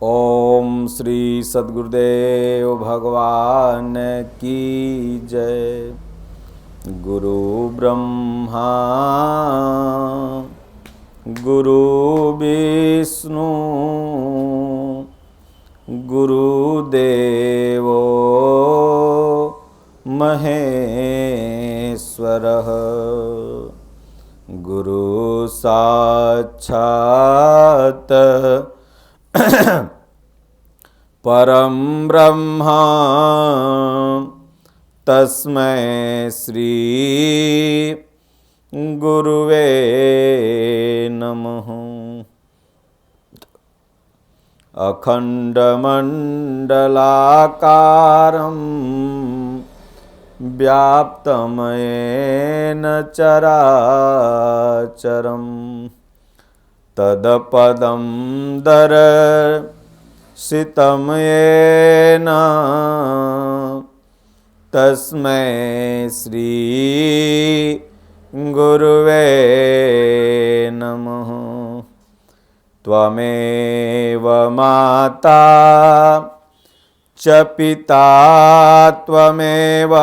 ओम श्री सद्गुरुदेव भगवान की जय। गुरु ब्रह्मा गुरु विष्णु गुरुदेवो महेश्वरः। गुरु साक्षात् परम ब्रह्म तस्मै श्री गुरुवे नमः। अखंडमंडलाकारं व्याप्तमयेन चराचरं तदपदं दर्शितं येन तस्मै श्री गुरुवे नमः। त्वमेव माता च पिता त्वमेव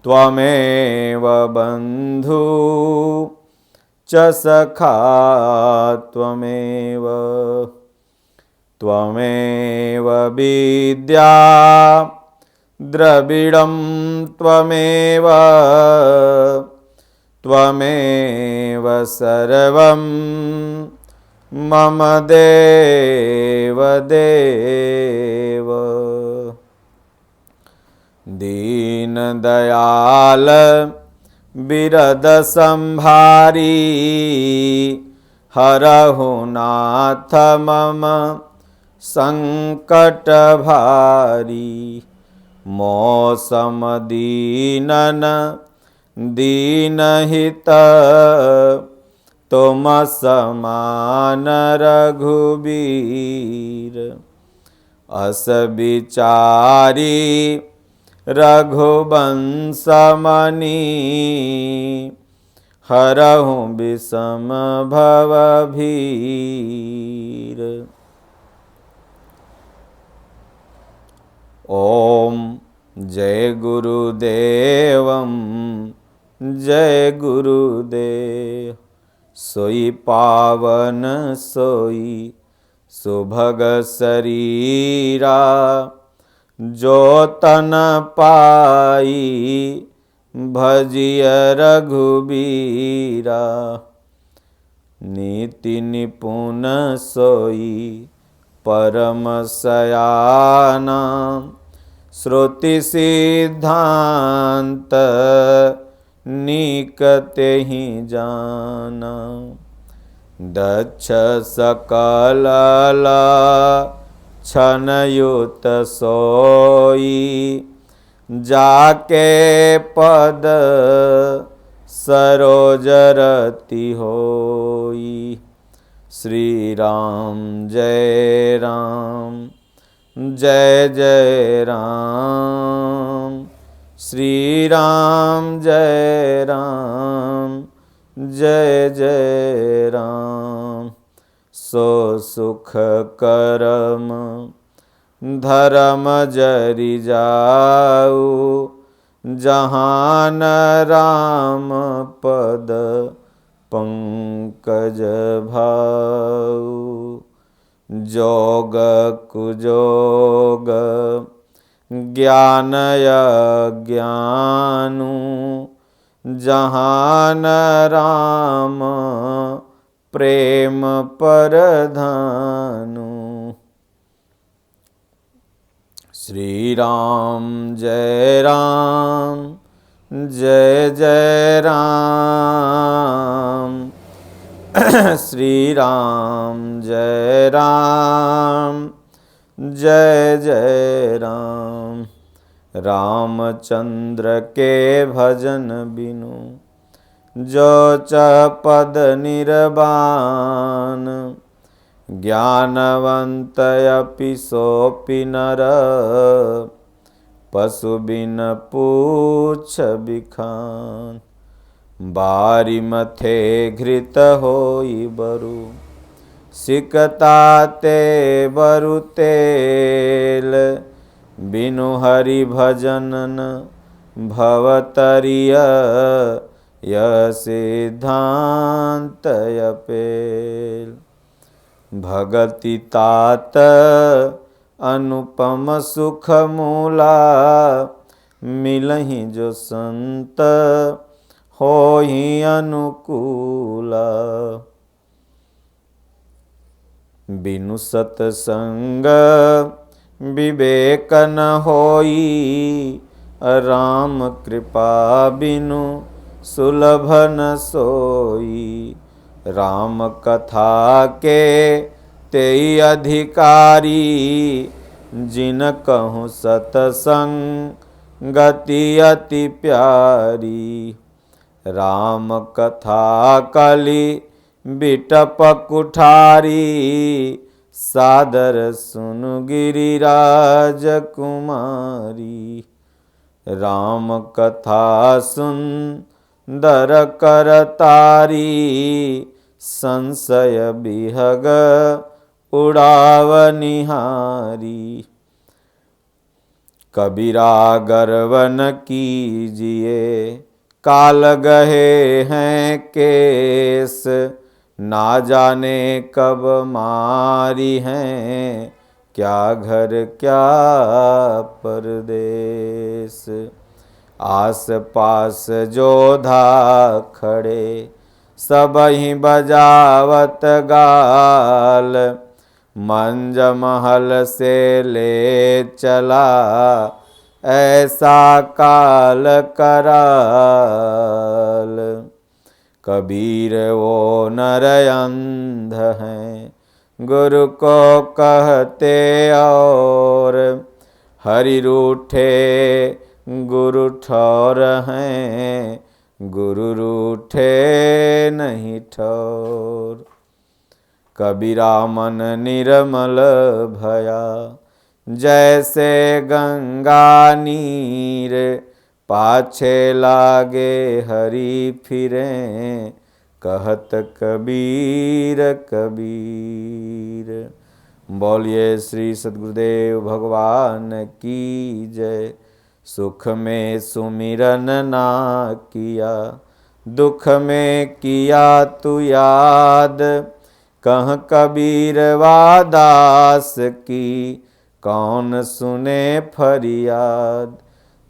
त्वमेव बन्धु च सखा त्वमेव त्वमेव विद्या द्रविडं त्वमेव त्वमेव सर्वं मम देव देव। दीनदयाल बिरद संभारी हरहु नाथ मम संकट भारी। मौसम दीनन दीनहित तुम समान रघुबीर। अस विचारी रघुवंश मणि हरहु विषम भव भीर। ओम जय गुरुदेवं जय गुरुदेव। सोई पावन सोई सुभग शरीरा जो तन पाई भजिय रघुबीरा। नीति निपुण सोई परम सयाना श्रुति सिद्धांत निकते ही जाना। दक्ष सकल छनयुत सोई जाके पद सरोज रति होई। श्री राम जय राम जय जय राम। श्री राम जय राम जय जय राम। सो सुख करम धर्म जरि जाऊ जहान राम पद पंकज भाऊ। जोग कुजोग ज्ञान अज्ञानु जहान राम प्रेम परधानु। श्री राम जय राम जय जय राम। श्री राम जय राम जय जय राम। रामचंद्र के भजन बिनु जो चपद निर्वाण। ज्ञानवंत अपि सोपि नर पशु बिन पूछ बिखान। बारी मथे घृत होई बरु सिकता ते बरु तेल, बिनु हरि भजन न भवतरिय, यह सिद्धांत अपेल। भगति तात अनुपम सुख मूला, मिलहि जो संत होहि अनुकूला। बिनु सतसंग विवेक न होई, राम कृपा बिनु सुलभ न सोई। राम कथा के तेई अधिकारी, जिन कहूँ सतसंग गति अति प्यारी। राम कथा कली बिटप कुठारी, सादर सुनु गिरिराज कुमारी। राम कथा सुंदर करतारी, संशय बिहग उड़ाव निहारी। कबीरा गर्व न कीजिए, काल गहे हैं केस, ना जाने कब मारी हैं, क्या घर क्या परदेस। आस पास जोधा खड़े, सबहि बजावत गाल, मंज महल से ले चला, ऐसा काल कराल। कबीर वो नर अंध हैं, गुरु को कहते और, हरि रूठे गुरु ठौर हैं, गुरु रूठे नहीं ठौर। कबीरा मन निर्मल भया, जैसे गंगा नीर, पाछे लागे हरि फिरें, कहत कबीर कबीर। बोलिए श्री सद्गुरुदेव भगवान की जय। सुख में सुमिरन ना किया, दुख में किया तू याद, कह कबीर वादास की, कौन सुने फरियाद।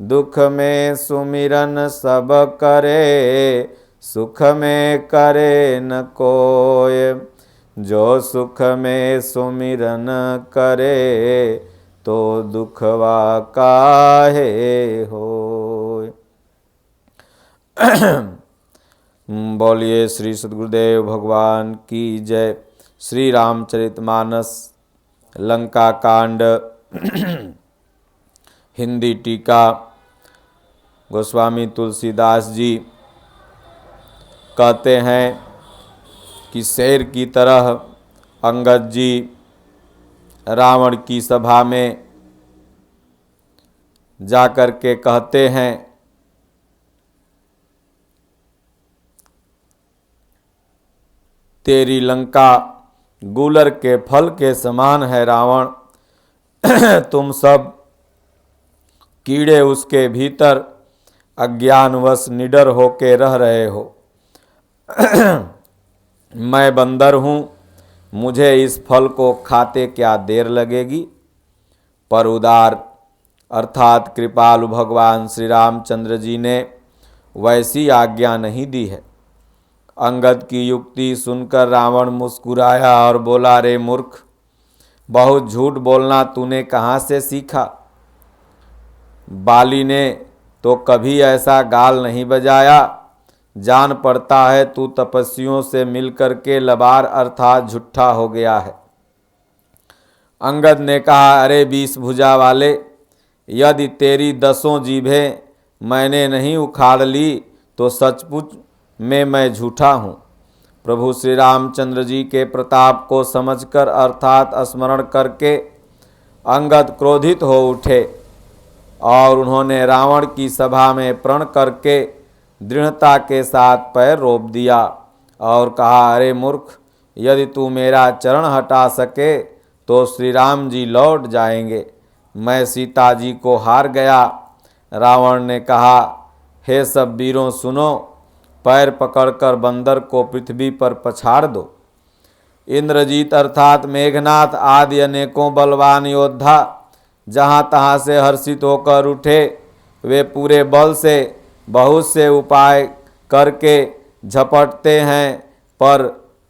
दुख में सुमिरन सब करे, सुख में करे न कोय, जो सुख में सुमिरन करे, तो दुखवा काहे होय। बोलिए श्री सद्गुरुदेव भगवान की जय। श्री रामचरितमानस लंका कांड हिंदी टीका गोस्वामी तुलसीदास जी कहते हैं कि शेर की तरह अंगद जी रावण की सभा में जाकर के कहते हैं तेरी लंका गूलर के फल के समान है रावण, तुम सब कीड़े उसके भीतर अज्ञानवश निडर होके रह रहे हो। मैं बंदर हूँ, मुझे इस फल को खाते क्या देर लगेगी। पर उदार अर्थात कृपालु भगवान श्री रामचंद्र जी ने वैसी आज्ञा नहीं दी है। अंगद की युक्ति सुनकर रावण मुस्कुराया और बोला, रे मूर्ख, बहुत झूठ बोलना तूने कहाँ से सीखा। बाली ने तो कभी ऐसा गाल नहीं बजाया। जान पड़ता है तू तपस्वियों से मिलकर के लबार अर्थात झूठा हो गया है। अंगद ने कहा, अरे 20 भुजा वाले, यदि तेरी 10 जीभें मैंने नहीं उखाड़ ली तो सचमुच में मैं झूठा हूँ। प्रभु श्री रामचंद्र जी के प्रताप को समझकर अर्थात स्मरण करके अंगद क्रोधित हो उठे और उन्होंने रावण की सभा में प्रण करके दृढ़ता के साथ पैर रोप दिया और कहा, अरे मूर्ख, यदि तू मेरा चरण हटा सके तो श्री राम जी लौट जाएंगे। मैं सीता जी को हार गया। रावण ने कहा, हे सब वीरों सुनो, पैर पकड़कर बंदर को पृथ्वी पर पछाड़ दो। इंद्रजीत अर्थात मेघनाथ आदि अनेकों बलवान योद्धा जहाँ तहाँ से हर्षित होकर उठे। वे पूरे बल से बहुत से उपाय करके झपटते हैं, पर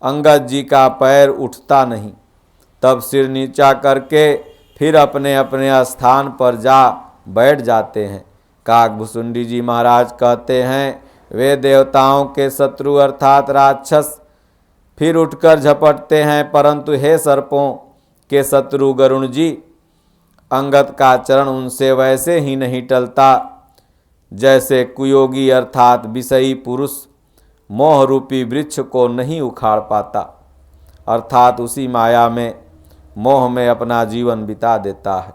अंगद जी का पैर उठता नहीं। तब सिर नीचा करके फिर अपने अपने स्थान पर जा बैठ जाते हैं। काकभुसुंडी जी महाराज कहते हैं, वे देवताओं के शत्रु अर्थात राक्षस फिर उठकर झपटते हैं, परंतु हे सर्पों के शत्रु गरुण जी, अंगद का चरण उनसे वैसे ही नहीं टलता जैसे कुयोगी अर्थात विषयी पुरुष मोह रूपी वृक्ष को नहीं उखाड़ पाता, अर्थात उसी माया में मोह में अपना जीवन बिता देता है।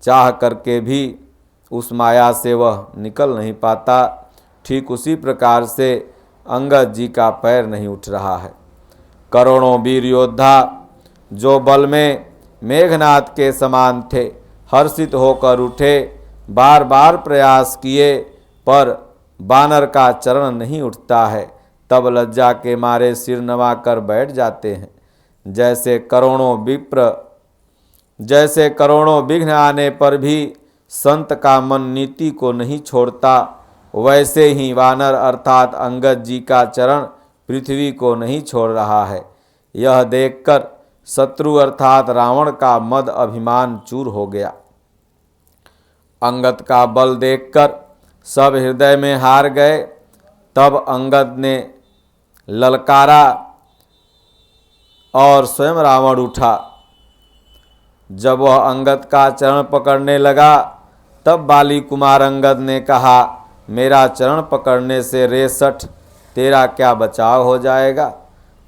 चाह करके भी उस माया से वह निकल नहीं पाता। ठीक उसी प्रकार से अंगद जी का पैर नहीं उठ रहा है। करोड़ों वीर योद्धा जो बल में मेघनाथ के समान थे, हर्षित होकर उठे, बार बार प्रयास किए, पर बानर का चरण नहीं उठता है। तब लज्जा के मारे सिर नवा कर बैठ जाते हैं। जैसे करोड़ों विघ्न आने पर भी संत का मन नीति को नहीं छोड़ता, वैसे ही वानर अर्थात अंगद जी का चरण पृथ्वी को नहीं छोड़ रहा है। यह देखकर शत्रु अर्थात रावण का मद अभिमान चूर हो गया। अंगद का बल देखकर सब हृदय में हार गए। तब अंगद ने ललकारा और स्वयं रावण उठा। जब वह अंगद का चरण पकड़ने लगा, तब बाली कुमार अंगद ने कहा, मेरा चरण पकड़ने से रे सठ तेरा क्या बचाव हो जाएगा।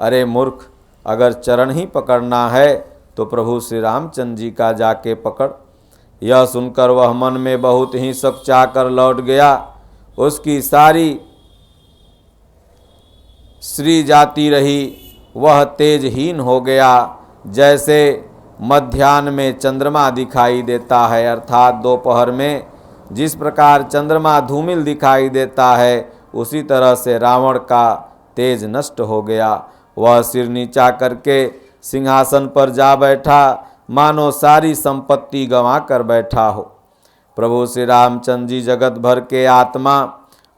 अरे मूर्ख, अगर चरण ही पकड़ना है तो प्रभु श्री रामचंद्र जी का जाके पकड़। यह सुनकर वह मन में बहुत ही सकचा कर लौट गया। उसकी सारी श्री जाती रही, वह तेजहीन हो गया, जैसे मध्याह्न में चंद्रमा दिखाई देता है, अर्थात दोपहर में जिस प्रकार चंद्रमा धूमिल दिखाई देता है, उसी तरह से रावण का तेज नष्ट हो गया। वह सिर नीचा करके सिंहासन पर जा बैठा, मानो सारी संपत्ति गंवा कर बैठा हो। प्रभु श्री रामचंद्र जी जगत भर के आत्मा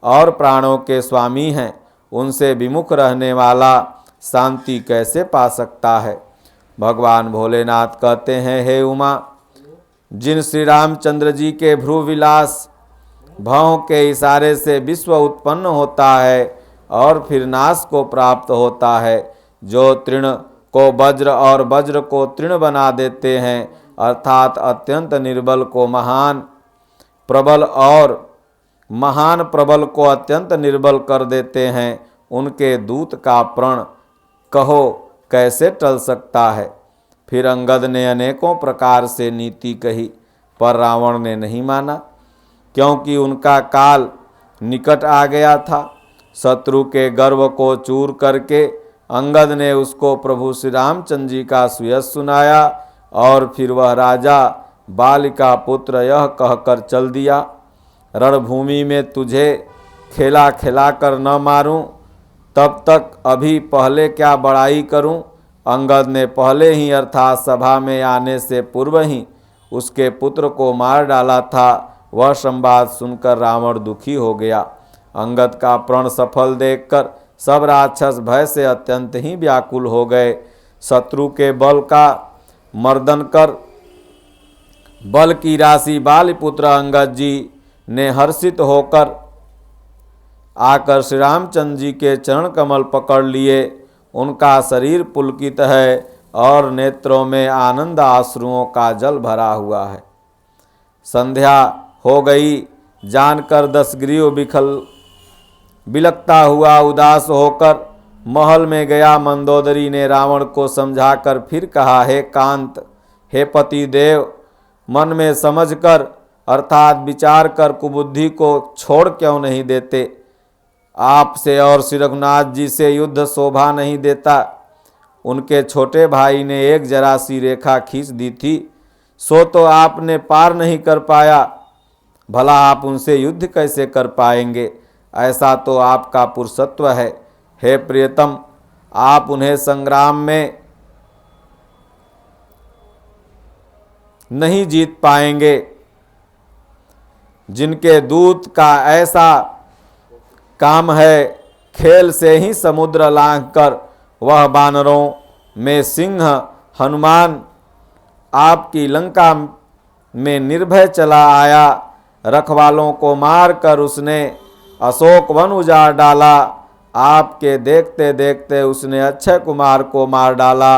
और प्राणों के स्वामी हैं, उनसे विमुख रहने वाला शांति कैसे पा सकता है। भगवान भोलेनाथ कहते हैं, हे उमा, जिन श्री रामचंद्र जी के भ्रू विलास भौं के इशारे से विश्व उत्पन्न होता है और फिर नाश को प्राप्त होता है, जो तृण को वज्र और वज्र को तृण बना देते हैं, अर्थात अत्यंत निर्बल को महान, प्रबल और महान प्रबल को अत्यंत निर्बल कर देते हैं, उनके दूत का प्रण कहो कैसे टल सकता है। फिर अंगद ने अनेकों प्रकार से नीति कही, पर रावण ने नहीं माना, क्योंकि उनका काल निकट आ गया था। शत्रु के गर्व को चूर करके अंगद ने उसको प्रभु श्री रामचंद्र जी का सुयश सुनाया और फिर वह राजा बाल का पुत्र यह कहकर चल दिया, रणभूमि में तुझे खेला खिला कर न मारूं, तब तक अभी पहले क्या बड़ाई करूं। अंगद ने पहले ही अर्थात सभा में आने से पूर्व ही उसके पुत्र को मार डाला था। वह संवाद सुनकर रावण दुखी हो गया। अंगद का प्रण सफल देखकर सब राक्षस भय से अत्यंत ही व्याकुल हो गए। शत्रु के बल का मर्दन कर बल की राशि बालीपुत्र अंगद जी ने हर्षित होकर आकर श्री रामचंद्र जी के चरण कमल पकड़ लिए। उनका शरीर पुलकित है और नेत्रों में आनंद आश्रुओं का जल भरा हुआ है। संध्या हो गई जानकर दशग्रीव बिलकता हुआ उदास होकर महल में गया। मंदोदरी ने रावण को समझाकर फिर कहा, हे कांत, हे पति देव, मन में समझकर अर्थात विचार कर कुबुद्धि को छोड़ क्यों नहीं देते। आपसे और श्री रघुनाथ जी से युद्ध शोभा नहीं देता। उनके छोटे भाई ने एक जरा सी रेखा खींच दी थी, सो तो आपने पार नहीं कर पाया, भला आप उनसे युद्ध कैसे कर पाएंगे? ऐसा तो आपका पुरुषत्व है। हे प्रियतम, आप उन्हें संग्राम में नहीं जीत पाएंगे। जिनके दूत का ऐसा काम है, खेल से ही समुद्र लांघकर वह वानरों में सिंह हनुमान आपकी लंका में निर्भय चला आया। रखवालों को मारकर उसने अशोक वन उजाड़ डाला। आपके देखते देखते उसने अक्षय कुमार को मार डाला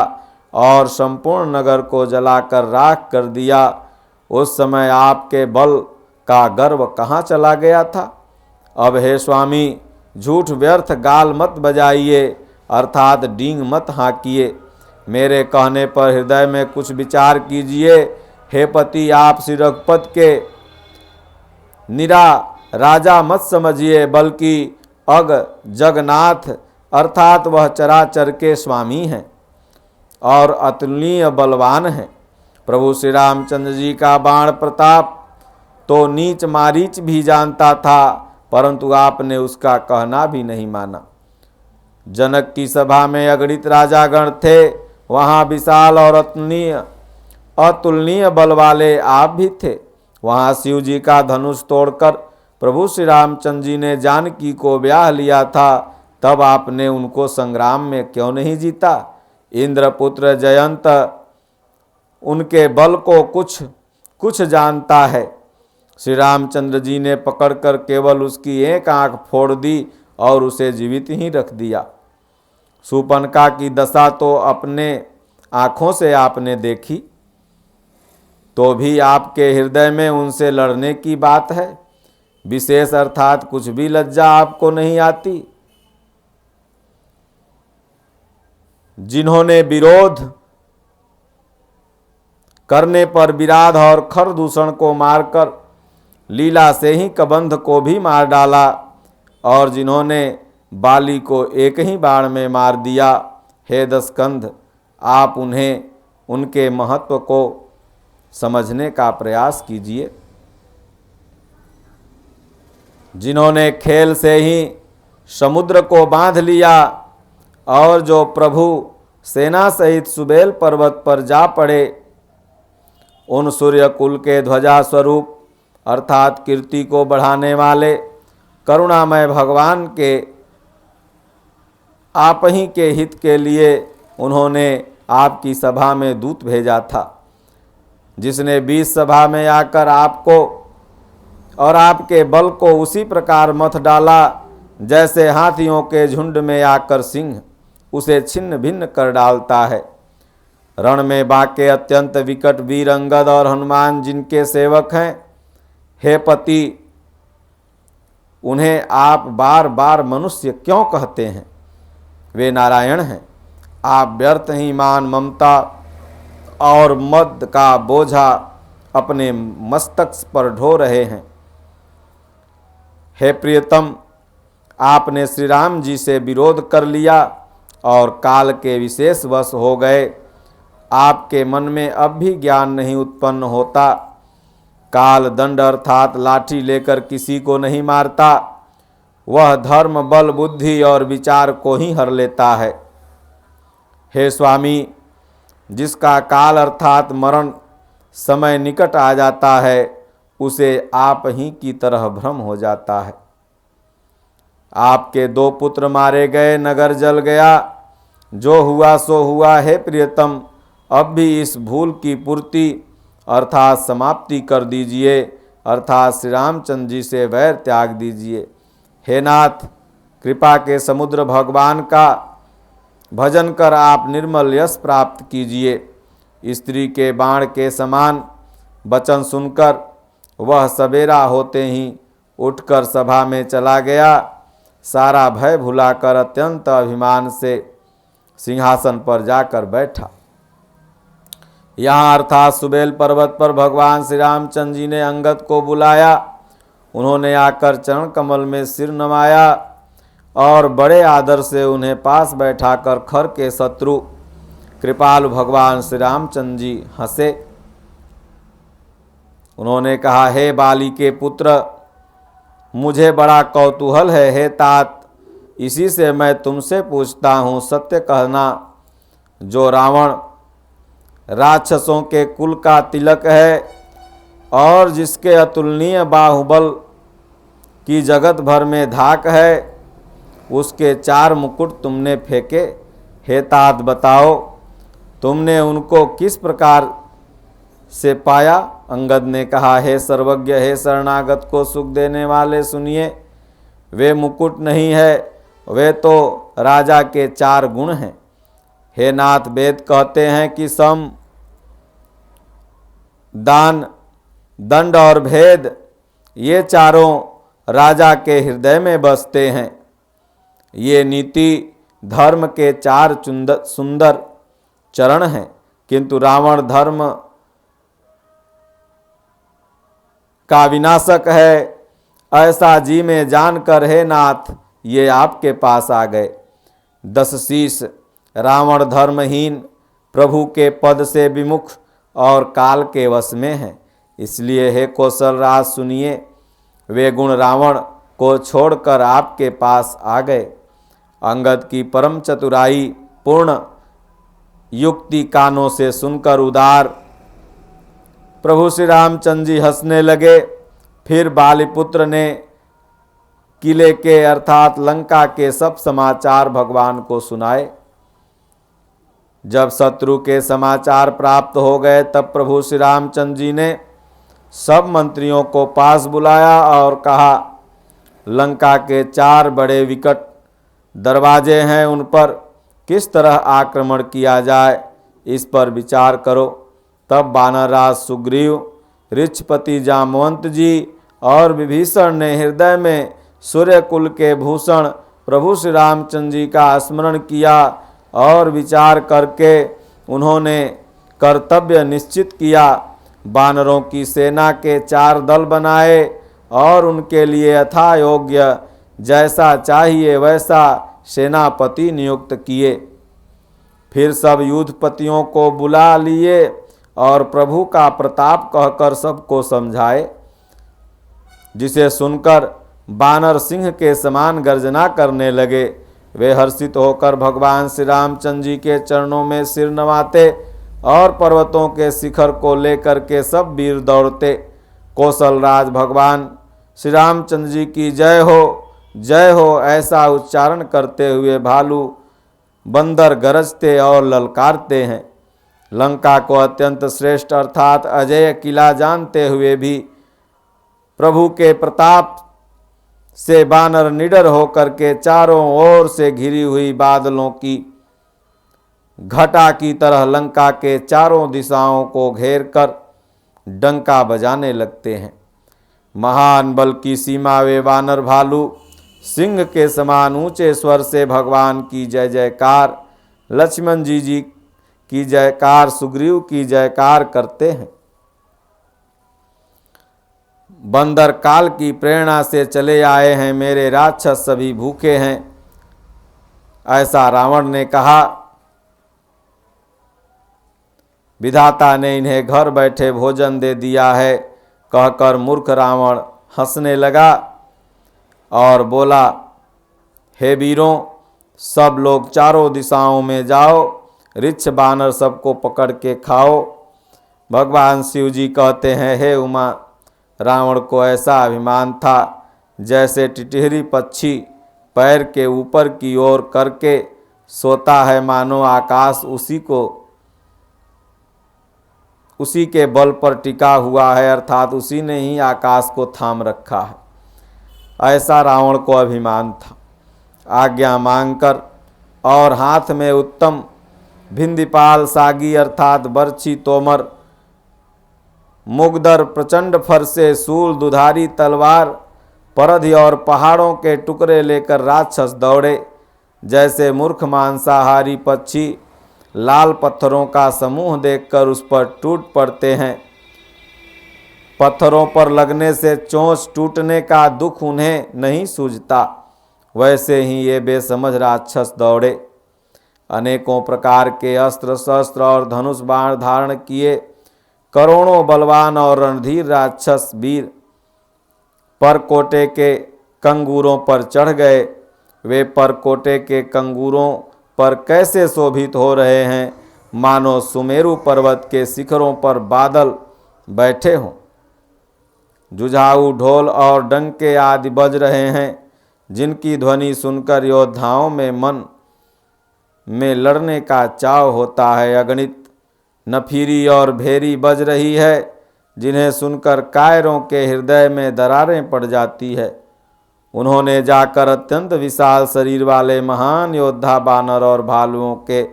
और संपूर्ण नगर को जलाकर राख कर दिया। उस समय आपके बल का गर्व कहाँ चला गया था? अब हे स्वामी, झूठ व्यर्थ गाल मत बजाइए, अर्थात डींग मत हाँकिए। मेरे कहने पर हृदय में कुछ विचार कीजिए। हे पति, आप श्री रघुपत के निरा राजा मत समझिए, बल्कि अग जगन्नाथ अर्थात वह चराचर के स्वामी हैं और अतुलनीय बलवान हैं। प्रभु श्री रामचंद्र जी का बाण प्रताप तो नीच मारीच भी जानता था, परंतु आपने उसका कहना भी नहीं माना। जनक की सभा में अगणित राजागण थे, वहाँ विशाल और अतुलनीय बल वाले आप भी थे। वहाँ शिव जी का धनुष तोड़कर प्रभु श्री रामचंद्र जी ने जानकी को ब्याह लिया था, तब आपने उनको संग्राम में क्यों नहीं जीता? इंद्रपुत्र जयंत उनके बल को कुछ जानता है। श्री रामचंद्र जी ने पकड़कर केवल उसकी एक आंख फोड़ दी और उसे जीवित ही रख दिया। शूर्पणखा की दशा तो अपने आँखों से आपने देखी, तो भी आपके हृदय में उनसे लड़ने की बात है। विशेष अर्थात कुछ भी लज्जा आपको नहीं आती। जिन्होंने विरोध करने पर विराध और खरदूषण को मारकर लीला से ही कबंध को भी मार डाला, और जिन्होंने बाली को एक ही बाण में मार दिया, हे दशकंध, आप उन्हें उनके महत्व को समझने का प्रयास कीजिए। जिन्होंने खेल से ही समुद्र को बांध लिया और जो प्रभु सेना सहित सुबेल पर्वत पर जा पड़े, उन सूर्य कुल के ध्वजा स्वरूप अर्थात कीर्ति को बढ़ाने वाले करुणामय भगवान के आप ही के हित के लिए उन्होंने आपकी सभा में दूत भेजा था, जिसने 20 सभा में आकर आपको और आपके बल को उसी प्रकार मथ डाला जैसे हाथियों के झुंड में आकर सिंह उसे छिन्न भिन्न कर डालता है। रण में बाके अत्यंत विकट वीर अंगद और हनुमान जिनके सेवक हैं, हे पति, उन्हें आप बार बार मनुष्य क्यों कहते हैं? वे नारायण हैं। आप व्यर्थ ही मान, ममता और मद का बोझा अपने मस्तक पर ढो रहे हैं। हे प्रियतम, आपने श्री राम जी से विरोध कर लिया और काल के विशेष वश हो गए। आपके मन में अब भी ज्ञान नहीं उत्पन्न होता। काल दंड अर्थात लाठी लेकर किसी को नहीं मारता, वह धर्म, बल, बुद्धि और विचार को ही हर लेता है। हे स्वामी, जिसका काल अर्थात मरण समय निकट आ जाता है, उसे आप ही की तरह भ्रम हो जाता है। आपके 2 पुत्र मारे गए, नगर जल गया, जो हुआ सो हुआ। हे प्रियतम, अब भी इस भूल की पूर्ति अर्थात समाप्ति कर दीजिए, अर्थात श्री रामचंद्र जी से वैर त्याग दीजिए। हे नाथ, कृपा के समुद्र भगवान का भजन कर आप निर्मल यश प्राप्त कीजिए। स्त्री के बाण के समान वचन सुनकर वह सवेरा होते ही उठकर सभा में चला गया। सारा भय भुलाकर अत्यंत अभिमान से सिंहासन पर जाकर बैठा। यहाँ अर्थात सुबेल पर्वत पर भगवान श्री रामचंद्र जी ने अंगद को बुलाया। उन्होंने आकर चरण कमल में सिर नवाया और बड़े आदर से उन्हें पास बैठाकर खर के शत्रु कृपालु भगवान श्री रामचंद्र जी हंसे। उन्होंने कहा, हे बाली के पुत्र, मुझे बड़ा कौतूहल है। हे तात, इसी से मैं तुमसे पूछता हूँ, सत्य कहना, जो रावण राक्षसों के कुल का तिलक है और जिसके अतुलनीय बाहुबल की जगत भर में धाक है, उसके 4 मुकुट तुमने फेंके। हे तात, बताओ तुमने उनको किस प्रकार से पाया? अंगद ने कहा, हे सर्वज्ञ, हे शरणागत को सुख देने वाले, सुनिए, वे मुकुट नहीं है, वे तो राजा के 4 गुण हैं। हे नाथ, वेद कहते हैं कि सम, दान, दंड और भेद, ये चारों राजा के हृदय में बसते हैं। ये नीति धर्म के 4 सुंदर चरण हैं, किंतु रावण धर्म का विनाशक है, ऐसा जी में जानकर, हे नाथ, ये आपके पास आ गए। 10 शीश रावण धर्महीन, प्रभु के पद से विमुख और काल के वश में हैं। इसलिए हे कौशल राज, सुनिए, वे गुण रावण को छोड़कर आपके पास आ गए। अंगद की परम चतुराई पूर्ण युक्ति कानों से सुनकर उदार प्रभु श्री रामचंद्र जी हंसने लगे। फिर बालीपुत्र ने किले के अर्थात लंका के सब समाचार भगवान को सुनाए। जब शत्रु के समाचार प्राप्त हो गए, तब प्रभु श्री रामचंद्र जी ने सब मंत्रियों को पास बुलाया और कहा, लंका के 4 बड़े विकट दरवाजे हैं, उन पर किस तरह आक्रमण किया जाए, इस पर विचार करो। तब वानरराज सुग्रीव, ऋक्षपति जामवंत जी और विभीषण ने हृदय में सूर्यकुल के भूषण प्रभु श्री रामचंद्र जी का स्मरण किया और विचार करके उन्होंने कर्तव्य निश्चित किया। वानरों की सेना के 4 दल बनाए और उनके लिए यथा योग्य जैसा चाहिए वैसा सेनापति नियुक्त किए। फिर सब युद्धपतियों को बुला लिए और प्रभु का प्रताप कहकर सबको समझाए, जिसे सुनकर बानर सिंह के समान गर्जना करने लगे। वे हर्षित होकर भगवान श्री रामचंद्र जी के चरणों में सिर नवाते और पर्वतों के शिखर को लेकर के सब वीर दौड़ते। कौशल राज भगवान श्री रामचंद्र जी की जय हो ऐसा उच्चारण करते हुए भालू बंदर गरजते और ललकारते हैं। लंका को अत्यंत श्रेष्ठ अर्थात अजय किला जानते हुए भी प्रभु के प्रताप से बानर निडर होकर के चारों ओर से घिरी हुई बादलों की घटा की तरह लंका के चारों दिशाओं को घेर कर डंका बजाने लगते हैं। महान बल की सीमा वे वानर भालू सिंह के समान ऊंचे स्वर से भगवान की जय जयकार, लक्ष्मण जी की जयकार, सुग्रीव की जयकार करते हैं। बंदर काल की प्रेरणा से चले आए हैं, मेरे राक्षस सभी भूखे हैं, ऐसा रावण ने कहा। विधाता ने इन्हें घर बैठे भोजन दे दिया है, कहकर मूर्ख रावण हंसने लगा और बोला, हे वीरों, सब लोग चारों दिशाओं में जाओ, ऋक्ष बानर सबको पकड़ के खाओ। भगवान शिव जी कहते हैं, हे उमा, रावण को ऐसा अभिमान था जैसे टिटहरी पक्षी पैर के ऊपर की ओर करके सोता है, मानो आकाश उसी के बल पर टिका हुआ है, अर्थात उसी ने ही आकाश को थाम रखा है। ऐसा रावण को अभिमान था। आज्ञा मांगकर और हाथ में उत्तम भिंदीपाल सागी अर्थात बर्छी, तोमर, मुगदर, प्रचंड फरसे, शूल, दुधारी तलवार, परधि और पहाड़ों के टुकड़े लेकर राक्षस दौड़े। जैसे मूर्ख मांसाहारी पक्षी लाल पत्थरों का समूह देखकर उस पर टूट पड़ते हैं, पत्थरों पर लगने से चोंच टूटने का दुख उन्हें नहीं सूझता, वैसे ही ये बेसमझ राक्षस दौड़े। अनेकों प्रकार के अस्त्र शस्त्र और धनुष बाण धारण किए करोड़ों बलवान और रणधीर राक्षस वीर परकोटे के कंगूरों पर चढ़ गए। वे परकोटे के कंगूरों पर कैसे शोभित हो रहे हैं, मानो सुमेरु पर्वत के शिखरों पर बादल बैठे हों। जुझाऊ ढोल और डंके आदि बज रहे हैं, जिनकी ध्वनि सुनकर योद्धाओं में मन में लड़ने का चाव होता है। अगणित नफीरी और भेरी बज रही है, जिन्हें सुनकर कायरों के हृदय में दरारें पड़ जाती है। उन्होंने जाकर अत्यंत विशाल शरीर वाले महान योद्धा बानर और भालुओं के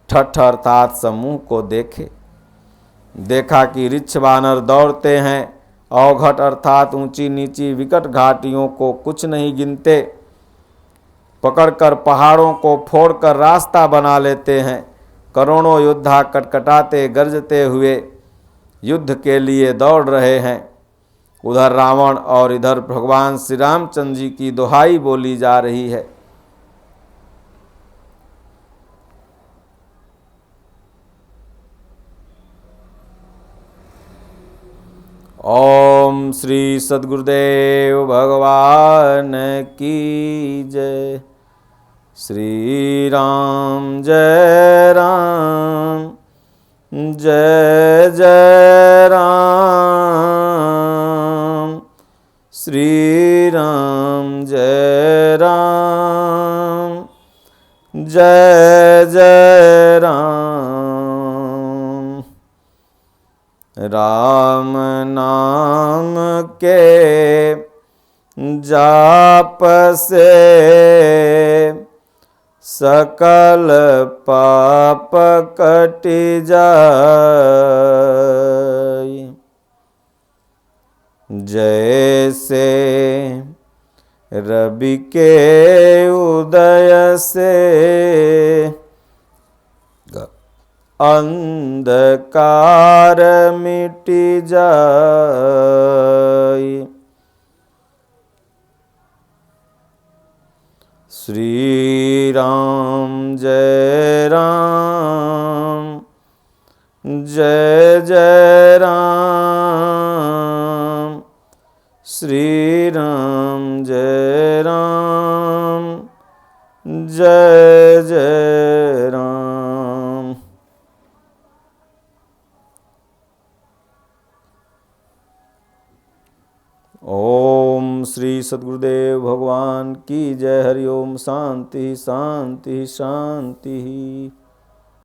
ठठ अर्थात समूह को देखा कि रिच्छ बानर दौड़ते हैं, अवघट अर्थात ऊंची नीची विकट घाटियों को कुछ नहीं गिनते, पकड़कर पहाड़ों को फोड़कर रास्ता बना लेते हैं। करोड़ों योद्धा कटकटाते गरजते हुए युद्ध के लिए दौड़ रहे हैं। उधर रावण और इधर भगवान श्री रामचंद्र जी की दुहाई बोली जा रही है। ओम श्री सद्गुरुदेव भगवान की जय। श्री राम जय राम, जय जय राम। श्री राम जय राम, जय जय राम। राम नाम के जाप से सकल पाप कट जाय। जैसे रवि के उदय से अंधकार मिट जाय। श्री राम जय राम, जय जय राम। श्री राम जय राम, जय जय राम। ओम श्री सद्गुरुदेव भगवान की जय। हरि ओम। शांति शांति शांति।